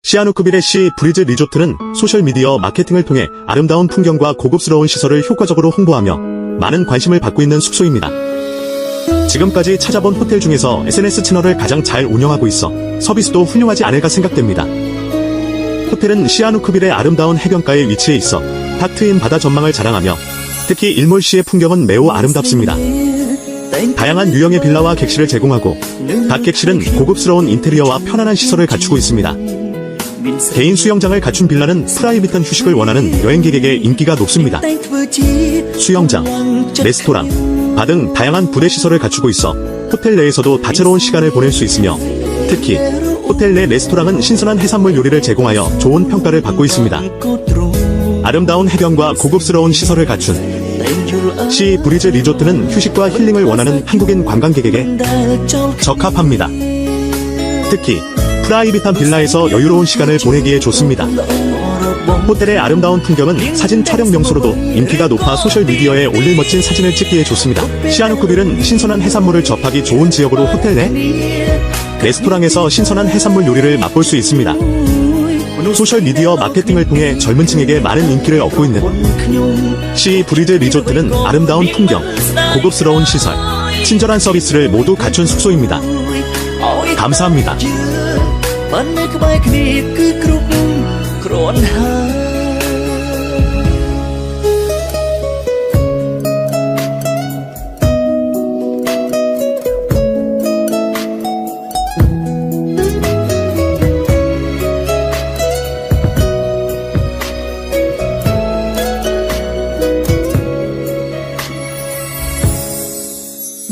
시아누크빌의 시 브리즈 리조트는 소셜미디어 마케팅을 통해 아름다운 풍경과 고급스러운 시설을 효과적으로 홍보하며 많은 관심을 받고 있는 숙소입니다. 지금까지 찾아본 호텔 중에서 SNS 채널을 가장 잘 운영하고 있어 서비스도 훌륭하지 않을까 생각됩니다. 호텔은 시아누크빌의 아름다운 해변가에 위치해 있어 탁 트인 바다 전망을 자랑하며 특히 일몰시의 풍경은 매우 아름답습니다. 다양한 유형의 빌라와 객실을 제공하고 각 객실은 고급스러운 인테리어와 편안한 시설을 갖추고 있습니다. 개인 수영장을 갖춘 빌라는 프라이빗한 휴식을 원하는 여행객에게 인기가 높습니다. 수영장, 레스토랑, 바 등 다양한 부대 시설을 갖추고 있어 호텔 내에서도 다채로운 시간을 보낼 수 있으며 특히 호텔 내 레스토랑은 신선한 해산물 요리를 제공하여 좋은 평가를 받고 있습니다. 아름다운 해변과 고급스러운 시설을 갖춘 시 브리즈 리조트는 휴식과 힐링을 원하는 한국인 관광객에게 적합합니다. 특히 프라이빗한 빌라에서 여유로운 시간을 보내기에 좋습니다. 호텔의 아름다운 풍경은 사진 촬영 명소로도 인기가 높아 소셜미디어에 올릴 멋진 사진을 찍기에 좋습니다. 시아누크빌은 신선한 해산물을 접하기 좋은 지역으로 호텔 내 레스토랑에서 신선한 해산물 요리를 맛볼 수 있습니다. 소셜미디어 마케팅을 통해 젊은 층에게 많은 인기를 얻고 있는 시 브리즈 리조트는 아름다운 풍경, 고급스러운 시설, 친절한 서비스를 모두 갖춘 숙소입니다. 감사합니다.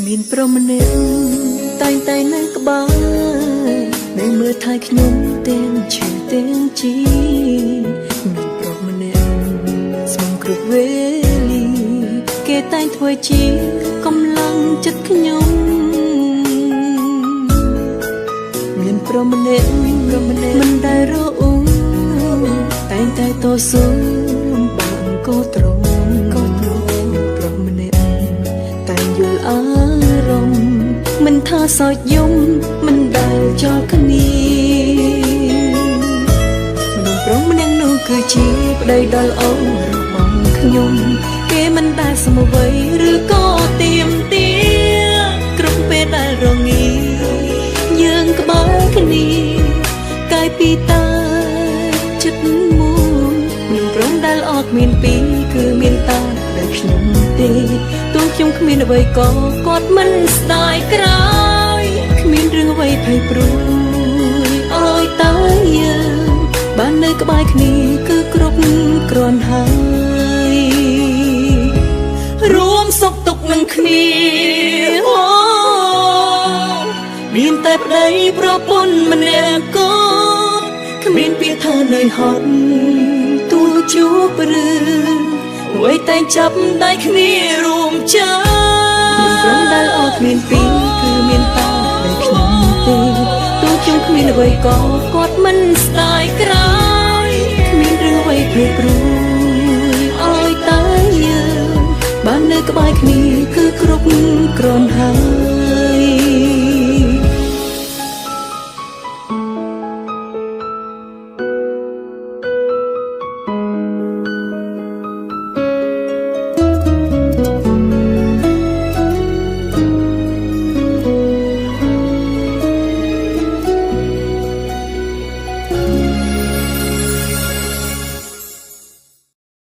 មានប្រមនេតែងតែនៅក្បែរនៅមើលថៃខ្ញុំទាំងឈឺទាំងជីមានប្រមនេស្មងគ្រប់វេលាគេតែងធ្វើជាកម្លាំងចិត្តខ្ញុំមានប្រមនេមិនដែលរអ៊ូតែងតែតស៊ូបានក៏ត្រង់ប្រមនេតែងយល់អារម្មណ៍មិនថាសោកយំមិនដែលចោលគ្នាមនុស្សប្រុសម្នាក់នោះគឺជាប្តីដ៏ល្អរបស់ខ្ញុំគេមិនដែលសមអ្វីឬក៏ទៀមទាគ្រប់ពេលដែលរងាយើងក្បែរគ្នាកាយពីតាចិត្តមួយមនុស្សប្រុសដែលល្អគ្មានពីរគឺមានតាដែលខ្ញុំទេទោះខ្ញុំគ្មានអ្វីក៏គាត់មិនស្ដាយក្រោយគ្មានរឿងអ្វីភ័យព្រួយអើយតើយើងបាននៅក្បែរគ្នាគឺគ្រប់គ្រាន់ហើយរួមសុខទុក្ខនឹងគ្នាមានតែប្តីប្រពន្ធម្នាក់ក៏គ្មានពាក្យថានឿយហត់ទោះជួបរឿងអ្វីតែចាប់ដៃគ្នារួមចាមិនព្រមដែលអត់មានពីរគឺមានតាដែលខ្ញុំទេទោះខ្ញុំគ្មានអ្វីក៏គាត់មិនស្ដាយក្រោយគ្មានរឿងអ្វីភ័យព្រួយអើយតើយើងបាននៅក្បែរគ្នាគឺគ្រប់គ្រាន់ហើយ